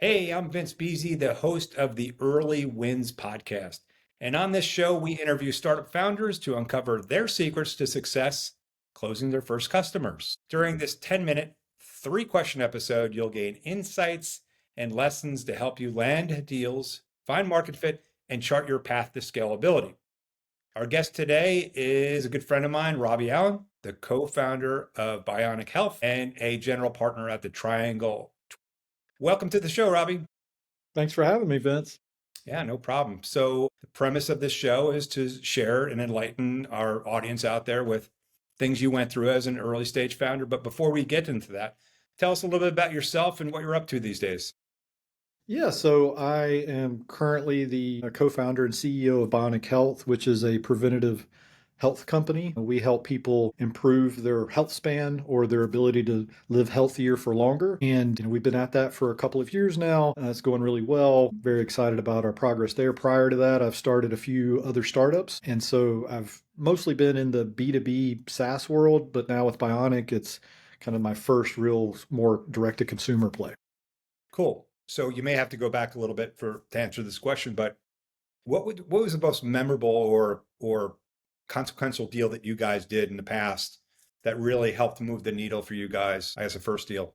Hey, I'm Vince Beese, the host of the Early Wins podcast. And on this show, we interview startup founders to uncover their secrets to success closing their first customers. During this 10-minute, three-question episode, you'll gain insights and lessons to help you land deals, find market fit, and chart your path to scalability. Our guest today is a good friend of mine, Robbie Allen, the co-founder of Bionic Health and a general partner at the Triangle. Welcome to the show, Robbie. Thanks for having me, Vince. Yeah, no problem. So, the premise of this show is to share and enlighten our audience out there with things you went through as an early stage founder. But before we get into that, tell us a little bit about yourself and what you're up to these days. Yeah, so I am currently the co-founder and CEO of Bionic Health, which is a preventative health company. We help people improve their health span or their ability to live healthier for longer. And we've been at that for a couple of years now. It's going really well. Very excited about our progress there. Prior to that, I've started a few other startups. And so I've mostly been in the B2B SaaS world, but now with Bionic, it's kind of my first real more direct to consumer play. Cool. So you may have to go back a little bit to answer this question, but what was the most memorable or consequential deal that you guys did in the past that really helped move the needle for you guys as a first deal?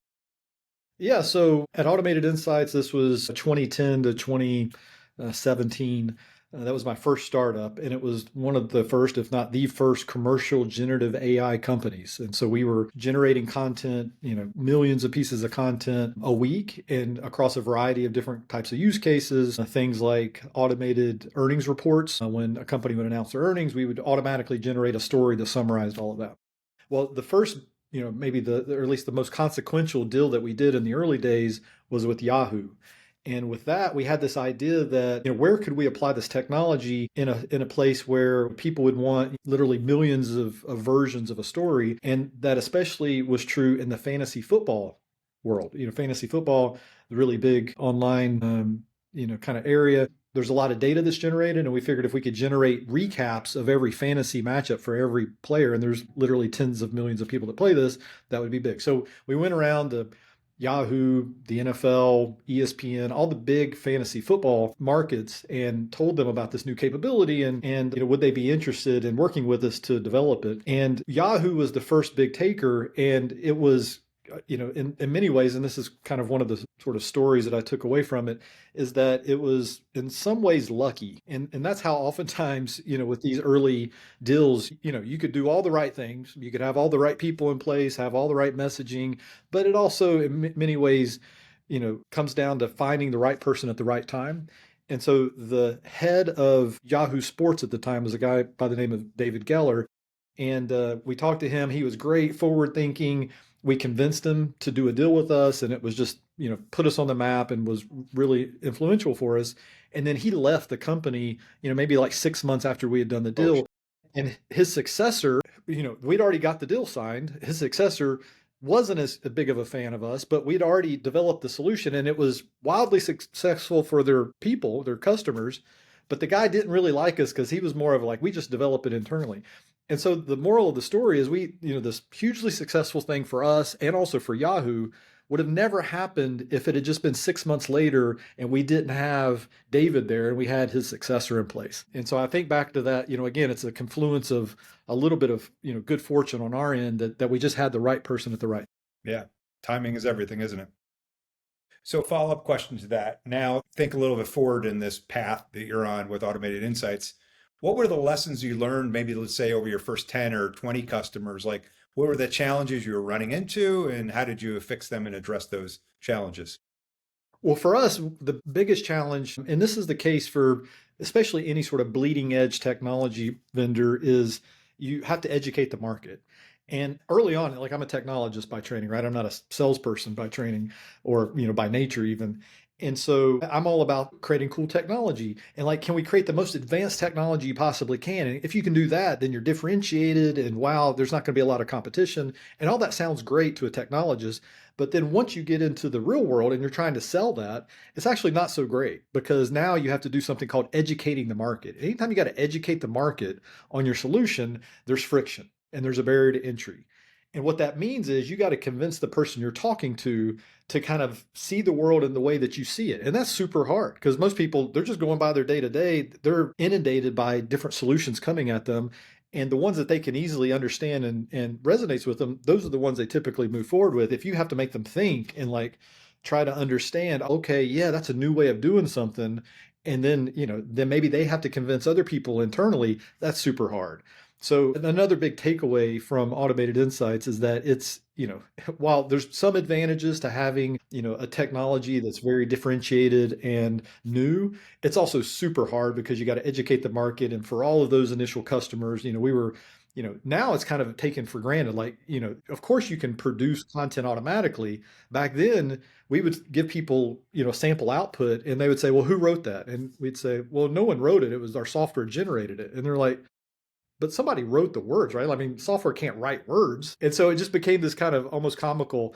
Yeah, so at Automated Insights, this was 2010 to 2017. That was my first startup, and it was one of the first, if not the first, commercial generative AI companies. And so we were generating content, millions of pieces of content a week and across a variety of different types of use cases. Things like automated earnings reports. When a company would announce their earnings, we would automatically generate a story that summarized all of that. Well, the first, maybe or at least the most consequential deal that we did in the early days was with Yahoo. And with that, we had this idea that, where could we apply this technology in a place where people would want literally millions of versions of a story? And that especially was true in the fantasy football world. Fantasy football, the really big online, kind of area. There's a lot of data that's generated, and we figured if we could generate recaps of every fantasy matchup for every player, and there's literally tens of millions of people that play this, that would be big. So we went around to Yahoo, the NFL, ESPN, all the big fantasy football markets, and told them about this new capability and would they be interested in working with us to develop it. And Yahoo was the first big taker, and it was in many ways, and this is kind of one of the sort of stories that I took away from it, is that it was in some ways lucky. And that's how oftentimes, with these early deals, you could do all the right things, you could have all the right people in place, have all the right messaging, but it also in many ways, comes down to finding the right person at the right time. And so the head of Yahoo Sports at the time was a guy by the name of David Geller. And we talked to him. He was great, forward thinking. We convinced him to do a deal with us, and it was just, put us on the map and was really influential for us. And then he left the company, maybe like 6 months after we had done the Oh, deal. And his successor, we'd already got the deal signed. His successor wasn't as big of a fan of us, but we'd already developed the solution and it was wildly successful for their people, their customers. But the guy didn't really like us because he was more of like, we just develop it internally. And so the moral of the story is this hugely successful thing for us and also for Yahoo would have never happened if it had just been 6 months later and we didn't have David there and we had his successor in place. And so I think back to that, again, it's a confluence of a little bit of, good fortune on our end that we just had the right person at the right. yeah. Timing is everything, isn't it? So, follow-up question to that. Now, think a little bit forward in this path that you're on with Automated Insights. What were the lessons you learned, maybe let's say over your first 10 or 20 customers? Like, what were the challenges you were running into, and how did you fix them and address those challenges? Well, for us, the biggest challenge, and this is the case for especially any sort of bleeding edge technology vendor, is you have to educate the market. And early on, like I'm a technologist by training, right? I'm not a salesperson by training or, by nature even. And so I'm all about creating cool technology and like, can we create the most advanced technology you possibly can? And if you can do that, then you're differentiated and wow, there's not going to be a lot of competition. And all that sounds great to a technologist. But then once you get into the real world and you're trying to sell that, it's actually not so great because now you have to do something called educating the market. Anytime you got to educate the market on your solution, there's friction and there's a barrier to entry. And what that means is you got to convince the person you're talking to kind of see the world in the way that you see it. And that's super hard because most people, they're just going by their day to day. They're inundated by different solutions coming at them. And the ones that they can easily understand and resonates with them, those are the ones they typically move forward with. If you have to make them think and like try to understand, okay, yeah, that's a new way of doing something. And then, then maybe they have to convince other people internally, that's super hard. So another big takeaway from automated insights is that it's, while there's some advantages to having, a technology that's very differentiated and new, it's also super hard because you got to educate the market. And for all of those initial customers, we were, now it's kind of taken for granted. Like, of course you can produce content automatically. Back then, we would give people, sample output and they would say, well, who wrote that? And we'd say, well, no one wrote it. It was our software generated it. And they're like, but somebody wrote the words, right? I mean, software can't write words. And so it just became this kind of almost comical,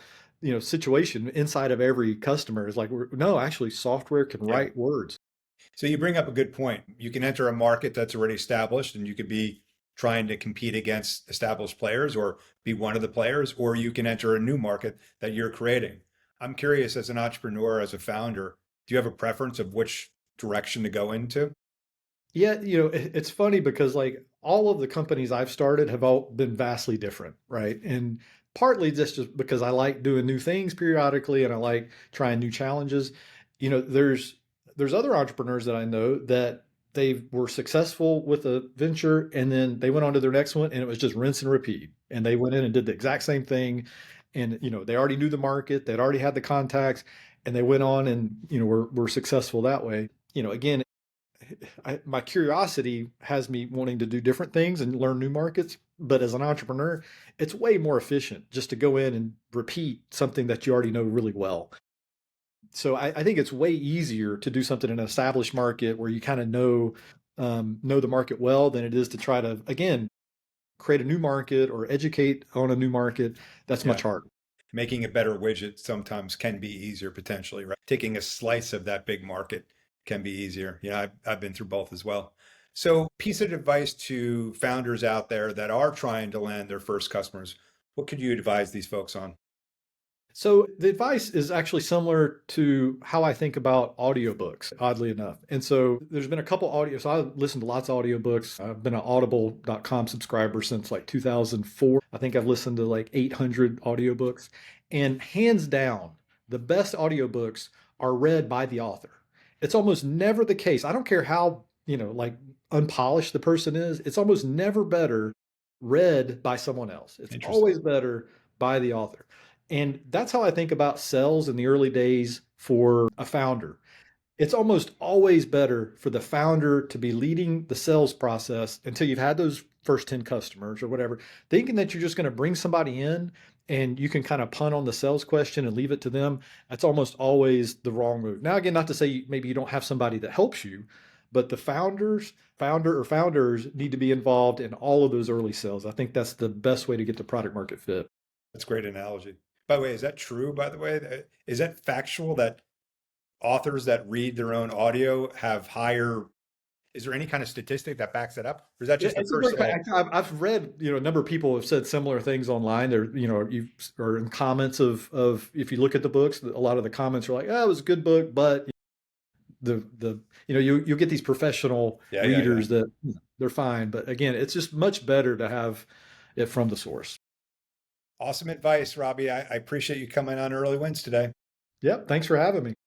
situation inside of every customer. Is like, no, actually software can Yeah. write words. So you bring up a good point. You can enter a market that's already established and you could be trying to compete against established players or be one of the players, or you can enter a new market that you're creating. I'm curious, as an entrepreneur, as a founder, do you have a preference of which direction to go into? Yeah, it's funny because like all of the companies I've started have all been vastly different, right? And partly just because I like doing new things periodically and I like trying new challenges. There's other entrepreneurs that I know that they were successful with a venture and then they went on to their next one and it was just rinse and repeat. And they went in and did the exact same thing. And they already knew the market, they'd already had the contacts, and they went on and were successful that way. Again, my curiosity has me wanting to do different things and learn new markets. But as an entrepreneur, it's way more efficient just to go in and repeat something that you already know really well. So I think it's way easier to do something in an established market where you kind of know the market well than it is to try to again create a new market or educate on a new market. That's Yeah. much harder. Making a better widget sometimes can be easier potentially, right? Taking a slice of that big market can be easier. I've been through both as well. So, piece of advice to founders out there that are trying to land their first customers, what could you advise these folks on? So the advice is actually similar to how I think about audiobooks, oddly enough. And so there's been a couple audio. So I listen to lots of audiobooks. I've been an audible.com subscriber since like 2004. I think I've listened to like 800 audiobooks. And hands down, the best audiobooks are read by the author. It's almost never the case. I don't care how, like unpolished the person is. It's almost never better read by someone else. It's Interesting. always better by the author. And that's how I think about sales in the early days for a founder. It's almost always better for the founder to be leading the sales process until you've had those first 10 customers or whatever, thinking that you're just going to bring somebody in and you can kind of punt on the sales question and leave it to them. That's almost always the wrong move. Now, again, not to say maybe you don't have somebody that helps you, but the founder or founders need to be involved in all of those early sales. I think that's the best way to get the product market fit. That's a great analogy. By the way, is that true, by the way? Is that factual that authors that read their own audio have higher, is there any kind of statistic that backs it up? Or is that Yeah, just a it's a great personal? fact. I've read, a number of people have said similar things online. There, you or in comments of if you look at the books, a lot of the comments are like, "Oh, it was a good book," but you get these professional Yeah, yeah, yeah. readers that they're fine. But again, it's just much better to have it from the source. Awesome advice, Robbie. I appreciate you coming on Early Wins today. Yep. Thanks for having me.